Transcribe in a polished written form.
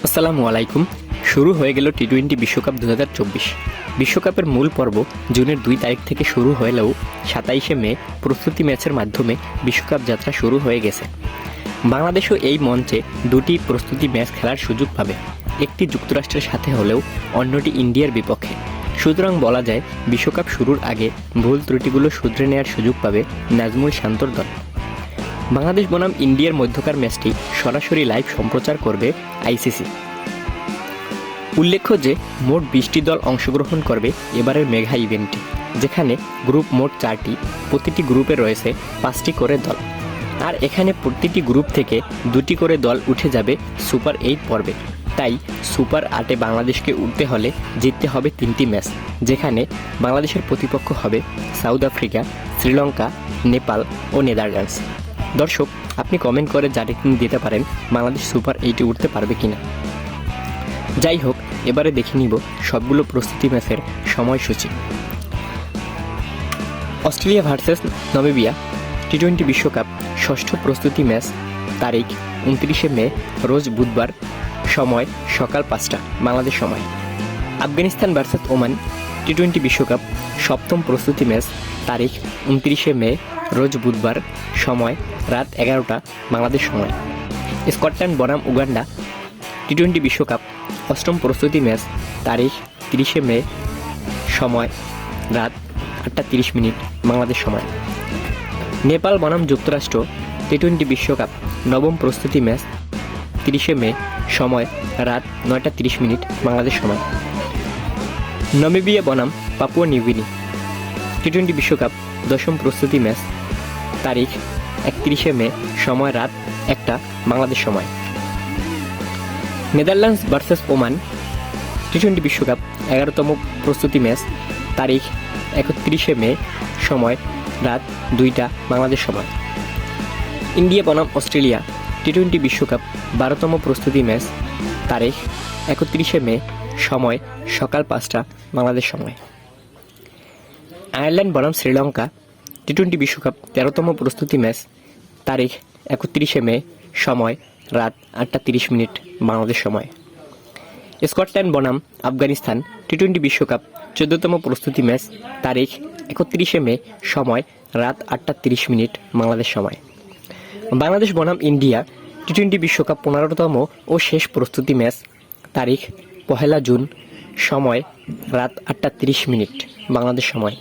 আসসালামু আলাইকুম। শুরু হয়ে গেল টি-20 বিশ্বকাপ 2024। বিশ্বকাপের মূল পর্ব জুনের 2 তারিখ থেকে শুরু হলেও 27শে মে প্রস্তুতি ম্যাচের মাধ্যমে বিশ্বকাপ যাত্রা শুরু হয়ে গেছে। বাংলাদেশও এই মঞ্চে দুটি প্রস্তুতি ম্যাচ খেলার সুযোগ পাবে, একটি যুক্তরাষ্ট্রের সাথে হলেও অন্যটি ইন্ডিয়ার বিপক্ষে। সুতরাং বলা যায় বিশ্বকাপ শুরুর আগে ভুল ত্রুটিগুলো শুধরে নেওয়ার সুযোগ পাবে নাজমুল শান্তর দল। বাংলাদেশ বনাম ইন্ডিয়ার মধ্যকার ম্যাচটি সরাসরি লাইভ সম্প্রচার করবে আইসিসি। উল্লেখ্য যে মোট 20টি দল অংশগ্রহণ করবে এবারের মেগা ইভেন্টে, যেখানে গ্রুপ মোট 4টি, প্রতিটি গ্রুপে রয়েছে 5টি করে দল। আর এখানে প্রতিটি গ্রুপ থেকে 2টি করে দল উঠে যাবে সুপার 8 পর্বে। তাই সুপার 8-এ বাংলাদেশকে উঠতে হলে জিততে হবে 3টি ম্যাচ, যেখানে বাংলাদেশের প্রতিপক্ষ হবে সাউথ আফ্রিকা, শ্রীলঙ্কা, নেপাল ও নেদারল্যান্ডস। দর্শক, আপনি কমেন্ট করে জানিয়ে দিতে পারেন বাংলাদেশ সুপার 8-এ উঠতে পারবে কিনা। যাই হোক, এবারে দেখে নিব সবগুলো প্রস্তুতি ম্যাচের সময়সূচি। অস্ট্রেলিয়া ভার্সেস নামিবিয়া টি-20 বিশ্বকাপ ষষ্ঠ প্রস্তুতি ম্যাচ, তারিখ 29শে মে, রোজ বুধবার, সময় সকাল 5টা বাংলাদেশ সময়। আফগানিস্তান ভার্সেস ওমান টি-20 বিশ্বকাপ সপ্তম প্রস্তুতি ম্যাচ, তারিখ 29শে মে, রোজ বুধবার, সময় রাত 11টা বাংলাদেশ সময়। স্কটল্যান্ড বনাম উগান্ডা টি-20 বিশ্বকাপ অষ্টম প্রস্তুতি ম্যাচ, তারিখ 30শে মে, সময় রাত 8:30 বাংলাদেশ সময়। নেপাল বনাম যুক্তরাষ্ট্র টি-20 বিশ্বকাপ নবম প্রস্তুতি ম্যাচ, 30শে মে, সময় রাত 9:30 বাংলাদেশ সময়। নামিবিয়া বনাম পাপুয়া নিউগিনি টি-20 বিশ্বকাপ দশম প্রস্তুতি ম্যাচ, তারিখ 31শে মে, সময় রাত 1টা বাংলাদেশ সময়। নেদারল্যান্ডস ভার্সেস ওমান টি-20 বিশ্বকাপ 11তম প্রস্তুতি ম্যাচ, তারিখ 31শে মে, সময় রাত 2টা বাংলাদেশ সময়। ইন্ডিয়া বনাম অস্ট্রেলিয়া টি-20 বিশ্বকাপ 12তম প্রস্তুতি ম্যাচ, তারিখ 31শে মে, সময় সকাল 5টা বাংলাদেশ সময়। আয়ারল্যান্ড বনাম শ্রীলঙ্কা টি-20 বিশ্বকাপ 13তম প্রস্তুতি ম্যাচ, তারিখ 31শে মে, সময় রাত 8:30 বাংলাদেশ সময়। স্কটল্যান্ড বনাম আফগানিস্তান টি-20 বিশ্বকাপ 14তম প্রস্তুতি ম্যাচ, তারিখ 31শে মে, সময় রাত 8:30 বাংলাদেশ সময়। বাংলাদেশ বনাম ইন্ডিয়া টি-20 বিশ্বকাপ 15তম ও শেষ প্রস্তুতি ম্যাচ, তারিখ 1 জুন, সময় রাত 8:30 বাংলাদেশ সময়।